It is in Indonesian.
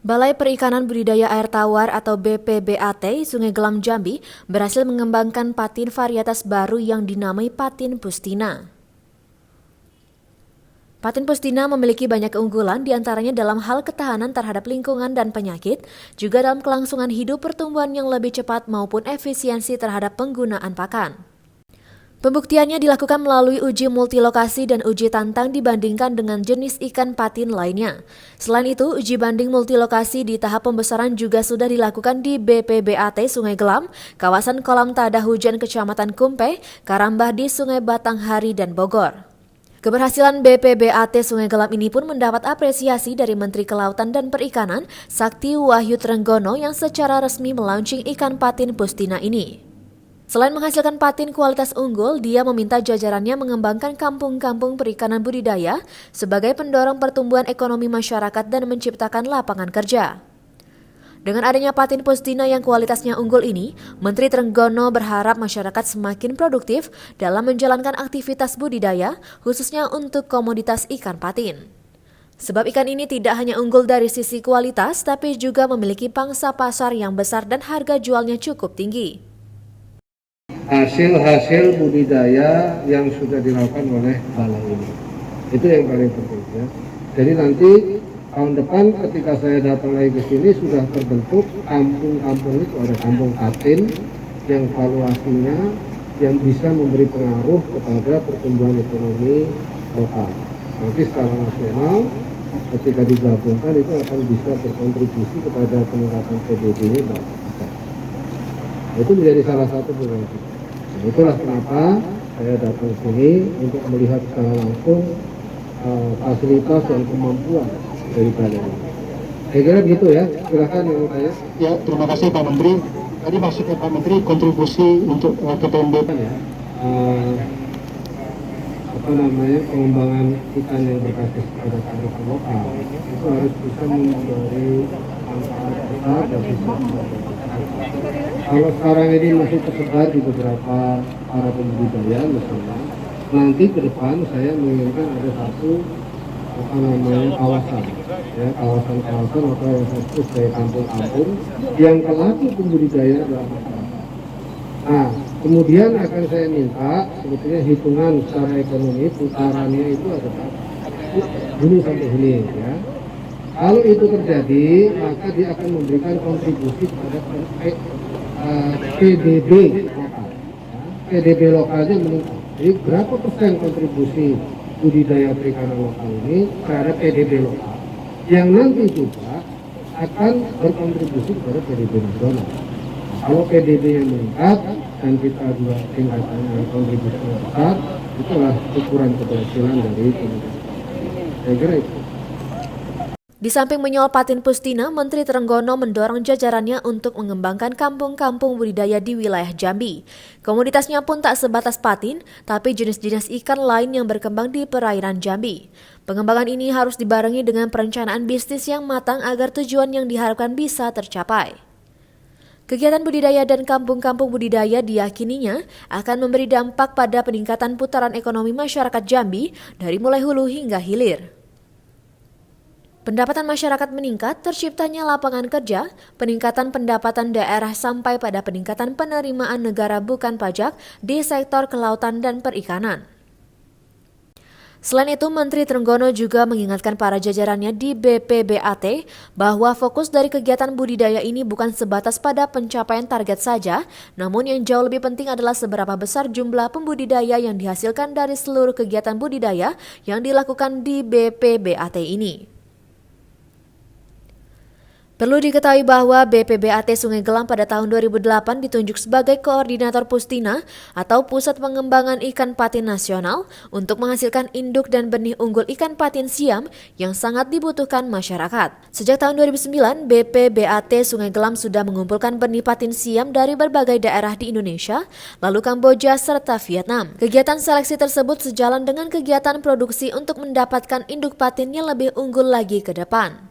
Balai Perikanan Budidaya Air Tawar atau BPBAT Sungai Gelam Jambi berhasil mengembangkan patin varietas baru yang dinamai patin Pustina. Patin Pustina memiliki banyak keunggulan diantaranya dalam hal ketahanan terhadap lingkungan dan penyakit, juga dalam kelangsungan hidup pertumbuhan yang lebih cepat maupun efisiensi terhadap penggunaan pakan. Pembuktiannya dilakukan melalui uji multilokasi dan uji tantang dibandingkan dengan jenis ikan patin lainnya. Selain itu, uji banding multilokasi di tahap pembesaran juga sudah dilakukan di BPBAT Sungai Gelam, kawasan kolam tada hujan Kecamatan Kumpe, Karambah di Sungai Batanghari dan Bogor. Keberhasilan BPBAT Sungai Gelam ini pun mendapat apresiasi dari Menteri Kelautan dan Perikanan, Sakti Wahyu Trenggono yang secara resmi melaunching ikan patin Pustina ini. Selain menghasilkan patin kualitas unggul, dia meminta jajarannya mengembangkan kampung-kampung perikanan budidaya sebagai pendorong pertumbuhan ekonomi masyarakat dan menciptakan lapangan kerja. Dengan adanya patin Pustina yang kualitasnya unggul ini, Menteri Trenggono berharap masyarakat semakin produktif dalam menjalankan aktivitas budidaya, khususnya untuk komoditas ikan patin. Sebab ikan ini tidak hanya unggul dari sisi kualitas, tapi juga memiliki pangsa pasar yang besar dan harga jualnya cukup tinggi. Hasil budidaya yang sudah dilakukan oleh balai ini, itu yang paling penting ya. Jadi nanti tahun depan ketika saya datang lagi ke sini sudah terbentuk kampung-kampung itu, ada kampung patin yang valuasinya yang bisa memberi pengaruh kepada pertumbuhan ekonomi lokal. Nanti secara nasional ketika digabungkan itu akan bisa berkontribusi kepada peningkatan PDB-nya. Itu menjadi salah satu program kita. Itulah kenapa saya datang ke sini untuk melihat secara langsung fasilitas dan kemampuan dari balai ini. Saya kira begitu ya. Silakan yang mau tanya. Ya, terima kasih Pak Menteri. Tadi maksudnya Pak Menteri kontribusi untuk PTMB ya. Pengembangan ikan yang berbasis pada kearifan lokal itu harus bisa memberi manfaat besar bagi masyarakat. Kalau sekarang ini masih tersebar di beberapa para pembudidaya misalnya, nanti ke depan saya menginginkan ada satu kawasan, ya, kawasan-kawasan atau yang saya sebut sebagai kampung-kampung yang pelaku pembudidaya adalah masyarakat. Nah, kemudian akan saya minta sebetulnya hitungan secara ekonomi putarannya itu adalah hulu sampai hilir ya. Kalau itu terjadi, maka dia akan memberikan kontribusi kepada PDB lokal. PDB lokalnya meningkat. Jadi berapa persen kontribusi budidaya perikanan lokal ini terhadap PDB lokal, yang nanti juga akan berkontribusi kepada PDB nasional. Kalau PDB-nya meningkat dan kita juga tingkatannya kontribusinya besar, itulah ukuran keberhasilan dari pemerintah. Saya kira itu. Di samping menyoal patin Pustina, Menteri Trenggono mendorong jajarannya untuk mengembangkan kampung-kampung budidaya di wilayah Jambi. Komoditasnya pun tak sebatas patin, tapi jenis-jenis ikan lain yang berkembang di perairan Jambi. Pengembangan ini harus dibarengi dengan perencanaan bisnis yang matang agar tujuan yang diharapkan bisa tercapai. Kegiatan budidaya dan kampung-kampung budidaya diyakininya akan memberi dampak pada peningkatan putaran ekonomi masyarakat Jambi dari mulai hulu hingga hilir. Pendapatan masyarakat meningkat, terciptanya lapangan kerja, peningkatan pendapatan daerah sampai pada peningkatan penerimaan negara bukan pajak di sektor kelautan dan perikanan. Selain itu, Menteri Trenggono juga mengingatkan para jajarannya di BPBAT bahwa fokus dari kegiatan budidaya ini bukan sebatas pada pencapaian target saja, namun yang jauh lebih penting adalah seberapa besar jumlah pembudidaya yang dihasilkan dari seluruh kegiatan budidaya yang dilakukan di BPBAT ini. Perlu diketahui bahwa BPBAT Sungai Gelam pada tahun 2008 ditunjuk sebagai Koordinator Pustina atau Pusat Pengembangan Ikan Patin Nasional untuk menghasilkan induk dan benih unggul ikan patin siam yang sangat dibutuhkan masyarakat. Sejak tahun 2009, BPBAT Sungai Gelam sudah mengumpulkan benih patin siam dari berbagai daerah di Indonesia, lalu Kamboja serta Vietnam. Kegiatan seleksi tersebut sejalan dengan kegiatan produksi untuk mendapatkan induk patin yang lebih unggul lagi ke depan.